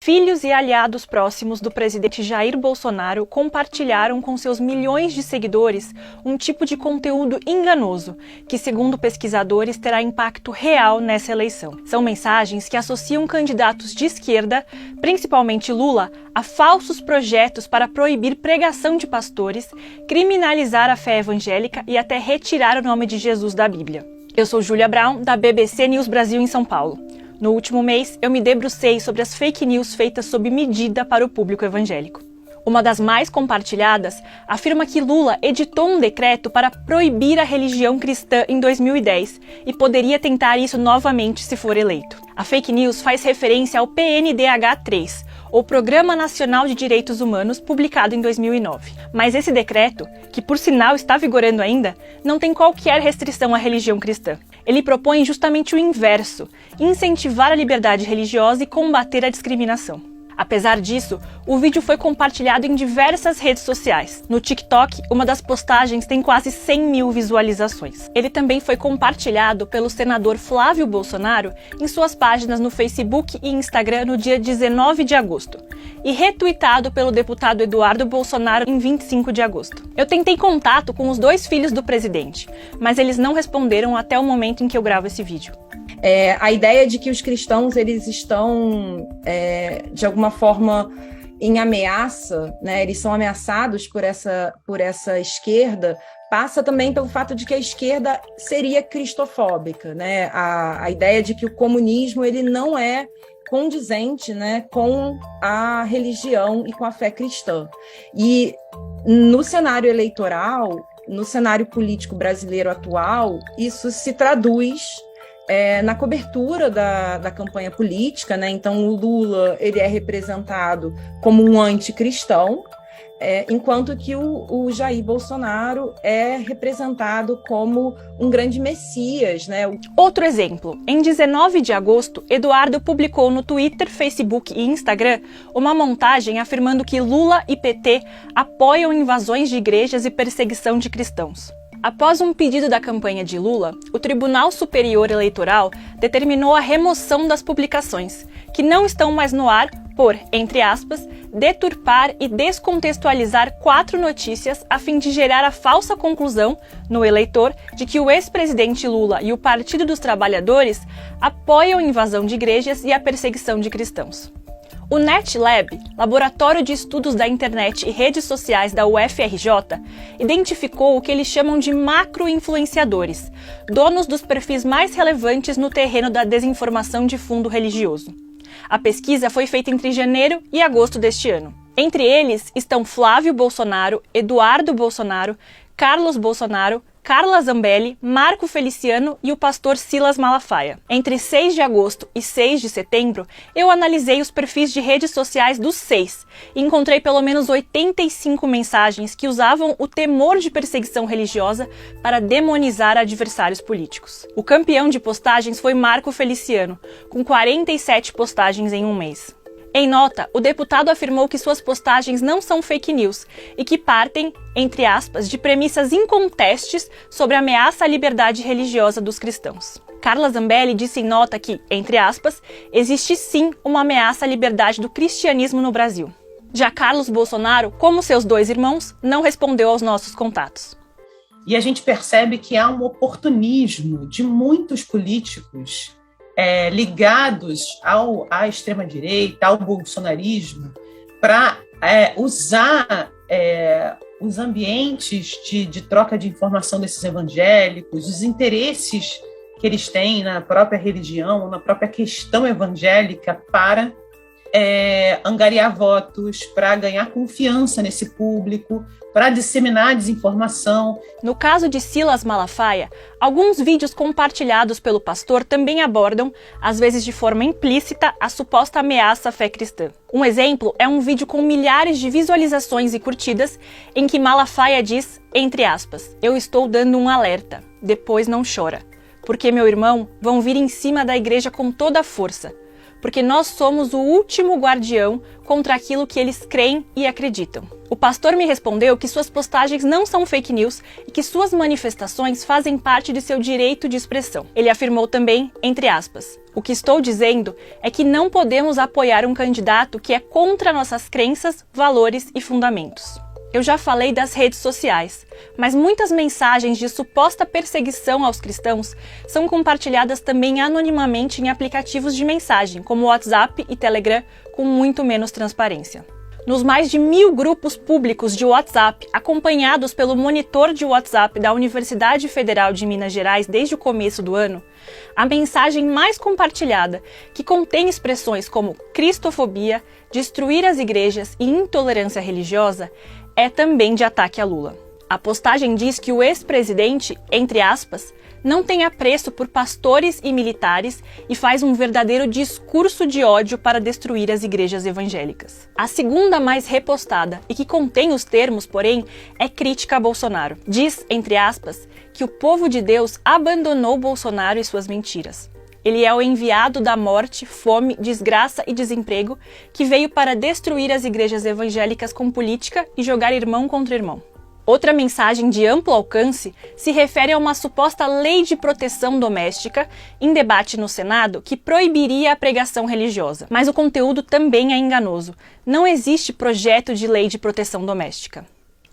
Filhos e aliados próximos do presidente Jair Bolsonaro compartilharam com seus milhões de seguidores um tipo de conteúdo enganoso, que, segundo pesquisadores, terá impacto real nessa eleição. São mensagens que associam candidatos de esquerda, principalmente Lula, a falsos projetos para proibir pregação de pastores, criminalizar a fé evangélica e até retirar o nome de Jesus da Bíblia. Eu sou Júlia Brown, da BBC News Brasil em São Paulo. No último mês, eu me debrucei sobre as fake news feitas sob medida para o público evangélico. Uma das mais compartilhadas afirma que Lula editou um decreto para proibir a religião cristã em 2010 e poderia tentar isso novamente se for eleito. A fake news faz referência ao PNDH3, ou Programa Nacional de Direitos Humanos, publicado em 2009. Mas esse decreto, que por sinal está vigorando ainda, não tem qualquer restrição à religião cristã. Ele propõe justamente o inverso, incentivar a liberdade religiosa e combater a discriminação. Apesar disso, o vídeo foi compartilhado em diversas redes sociais. No TikTok, uma das postagens tem quase 100 mil visualizações. Ele também foi compartilhado pelo senador Flávio Bolsonaro em suas páginas no Facebook e Instagram no dia 19 de agosto, e retuitado pelo deputado Eduardo Bolsonaro em 25 de agosto. Eu tentei contato com os dois filhos do presidente, mas eles não responderam até o momento em que eu gravo esse vídeo. A ideia de que os cristãos eles estão, de alguma forma, em ameaça, né? Eles são ameaçados por essa esquerda, passa também pelo fato de que a esquerda seria cristofóbica, né? A ideia de que o comunismo ele não é condizente, né, com a religião e com a fé cristã. E no cenário eleitoral, no cenário político brasileiro atual, isso se traduz na cobertura da campanha política, né? Então o Lula ele é representado como um anticristão, enquanto que o Jair Bolsonaro é representado como um grande messias, né? Outro exemplo, em 19 de agosto, Eduardo publicou no Twitter, Facebook e Instagram uma montagem afirmando que Lula e PT apoiam invasões de igrejas e perseguição de cristãos. Após um pedido da campanha de Lula, o Tribunal Superior Eleitoral determinou a remoção das publicações, que não estão mais no ar por, entre aspas, deturpar e descontextualizar 4 notícias a fim de gerar a falsa conclusão no eleitor de que o ex-presidente Lula e o Partido dos Trabalhadores apoiam a invasão de igrejas e a perseguição de cristãos. O NetLab, Laboratório de Estudos da Internet e Redes Sociais da UFRJ, identificou o que eles chamam de macro-influenciadores, donos dos perfis mais relevantes no terreno da desinformação de fundo religioso. A pesquisa foi feita entre janeiro e agosto deste ano. Entre eles estão Flávio Bolsonaro, Eduardo Bolsonaro, Carlos Bolsonaro, Carla Zambelli, Marco Feliciano e o pastor Silas Malafaia. Entre 6 de agosto e 6 de setembro, eu analisei os perfis de redes sociais dos 6 e encontrei pelo menos 85 mensagens que usavam o temor de perseguição religiosa para demonizar adversários políticos. O campeão de postagens foi Marco Feliciano, com 47 postagens em um mês. Em nota, o deputado afirmou que suas postagens não são fake news e que partem, entre aspas, de premissas incontestes sobre a ameaça à liberdade religiosa dos cristãos. Carla Zambelli disse em nota que, entre aspas, existe sim uma ameaça à liberdade do cristianismo no Brasil. Já Carlos Bolsonaro, como seus dois irmãos, não respondeu aos nossos contatos. E a gente percebe que há um oportunismo de muitos políticos ligados à extrema-direita, ao bolsonarismo, para usar os ambientes de troca de informação desses evangélicos, os interesses que eles têm na própria religião, na própria questão evangélica, para angariar votos, para ganhar confiança nesse público, para disseminar desinformação. No caso de Silas Malafaia, alguns vídeos compartilhados pelo pastor também abordam, às vezes de forma implícita, a suposta ameaça à fé cristã. Um exemplo é um vídeo com milhares de visualizações e curtidas, em que Malafaia diz, entre aspas, "Eu estou dando um alerta, depois não chora, porque meu irmão vão vir em cima da igreja com toda a força, porque nós somos o último guardião contra aquilo que eles creem e acreditam. O pastor me respondeu que suas postagens não são fake news e que suas manifestações fazem parte de seu direito de expressão. Ele afirmou também, entre aspas, o que estou dizendo é que não podemos apoiar um candidato que é contra nossas crenças, valores e fundamentos. Eu já falei das redes sociais, mas muitas mensagens de suposta perseguição aos cristãos são compartilhadas também anonimamente em aplicativos de mensagem, como WhatsApp e Telegram, com muito menos transparência. Nos mais de 1.000 grupos públicos de WhatsApp, acompanhados pelo monitor de WhatsApp da Universidade Federal de Minas Gerais desde o começo do ano, a mensagem mais compartilhada, que contém expressões como cristofobia, destruir as igrejas e intolerância religiosa, é também de ataque a Lula. A postagem diz que o ex-presidente, entre aspas, não tem apreço por pastores e militares e faz um verdadeiro discurso de ódio para destruir as igrejas evangélicas. A segunda mais repostada, e que contém os termos, porém, é crítica a Bolsonaro. Diz, entre aspas, que o povo de Deus abandonou Bolsonaro e suas mentiras. Ele é o enviado da morte, fome, desgraça e desemprego que veio para destruir as igrejas evangélicas com política e jogar irmão contra irmão. Outra mensagem de amplo alcance se refere a uma suposta lei de proteção doméstica em debate no Senado que proibiria a pregação religiosa. Mas o conteúdo também é enganoso. Não existe projeto de lei de proteção doméstica.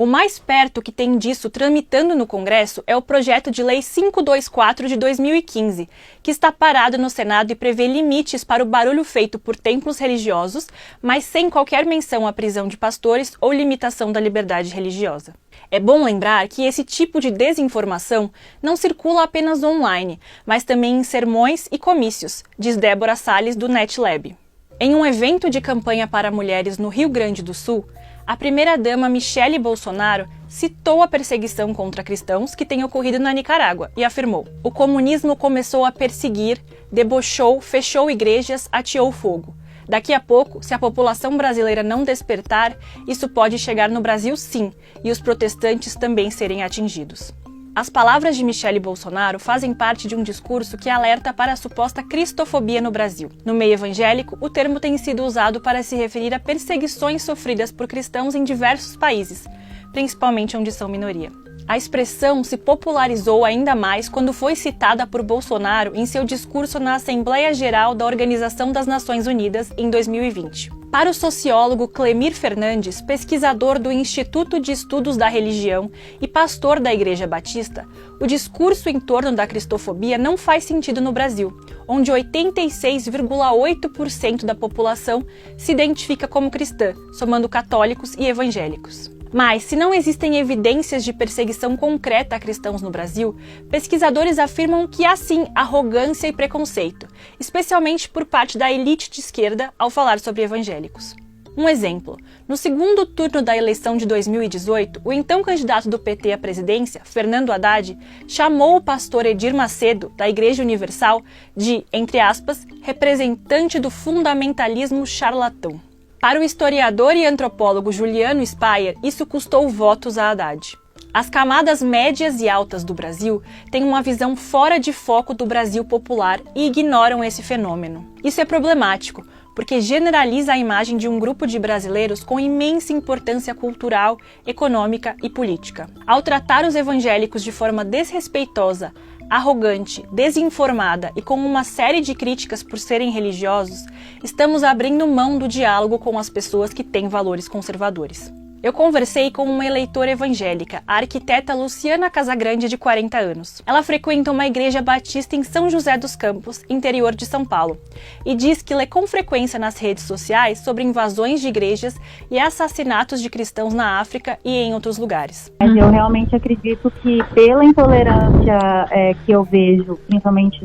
O mais perto que tem disso tramitando no Congresso é o projeto de lei 524 de 2015, que está parado no Senado e prevê limites para o barulho feito por templos religiosos, mas sem qualquer menção à prisão de pastores ou limitação da liberdade religiosa. É bom lembrar que esse tipo de desinformação não circula apenas online, mas também em sermões e comícios, diz Débora Salles, do NetLab. Em um evento de campanha para mulheres no Rio Grande do Sul, a primeira-dama Michele Bolsonaro citou a perseguição contra cristãos que tem ocorrido na Nicarágua e afirmou: o comunismo começou a perseguir, debochou, fechou igrejas, ateou fogo. Daqui a pouco, se a população brasileira não despertar, isso pode chegar no Brasil sim, e os protestantes também serem atingidos. As palavras de Michele Bolsonaro fazem parte de um discurso que alerta para a suposta cristofobia no Brasil. No meio evangélico, o termo tem sido usado para se referir a perseguições sofridas por cristãos em diversos países, principalmente onde são minoria. A expressão se popularizou ainda mais quando foi citada por Bolsonaro em seu discurso na Assembleia Geral da Organização das Nações Unidas em 2020. Para o sociólogo Clemir Fernandes, pesquisador do Instituto de Estudos da Religião e pastor da Igreja Batista, o discurso em torno da cristofobia não faz sentido no Brasil, onde 86,8% da população se identifica como cristã, somando católicos e evangélicos. Mas, se não existem evidências de perseguição concreta a cristãos no Brasil, pesquisadores afirmam que há sim arrogância e preconceito, especialmente por parte da elite de esquerda ao falar sobre evangélicos. Um exemplo, no segundo turno da eleição de 2018, o então candidato do PT à presidência, Fernando Haddad, chamou o pastor Edir Macedo, da Igreja Universal, de, entre aspas, representante do fundamentalismo charlatão. Para o historiador e antropólogo Juliano Speyer, isso custou votos a Haddad. As camadas médias e altas do Brasil têm uma visão fora de foco do Brasil popular e ignoram esse fenômeno. Isso é problemático, porque generaliza a imagem de um grupo de brasileiros com imensa importância cultural, econômica e política. Ao tratar os evangélicos de forma desrespeitosa, arrogante, desinformada e com uma série de críticas por serem religiosos, estamos abrindo mão do diálogo com as pessoas que têm valores conservadores. Eu conversei com uma eleitora evangélica, a arquiteta Luciana Casagrande, de 40 anos. Ela frequenta uma igreja batista em São José dos Campos, interior de São Paulo, e diz que lê com frequência nas redes sociais sobre invasões de igrejas e assassinatos de cristãos na África e em outros lugares. Mas eu realmente acredito que pela intolerância que eu vejo, principalmente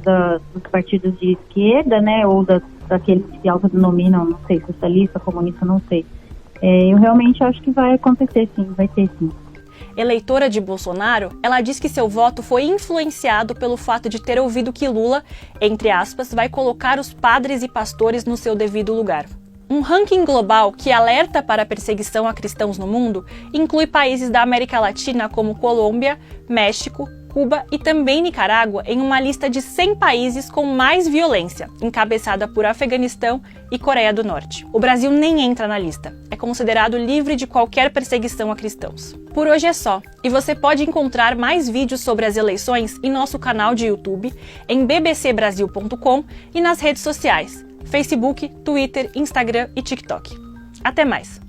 dos partidos de esquerda, né, ou daqueles que se autodenominam, não sei, socialista, comunista, não sei. Eu realmente acho que vai acontecer sim, vai ter sim. Eleitora de Bolsonaro, ela diz que seu voto foi influenciado pelo fato de ter ouvido que Lula, entre aspas, vai colocar os padres e pastores no seu devido lugar. Um ranking global que alerta para a perseguição a cristãos no mundo inclui países da América Latina como Colômbia, México, Cuba e também Nicarágua em uma lista de 100 países com mais violência, encabeçada por Afeganistão e Coreia do Norte. O Brasil nem entra na lista. É considerado livre de qualquer perseguição a cristãos. Por hoje é só, e você pode encontrar mais vídeos sobre as eleições em nosso canal de YouTube, em bbcbrasil.com e nas redes sociais, Facebook, Twitter, Instagram e TikTok. Até mais!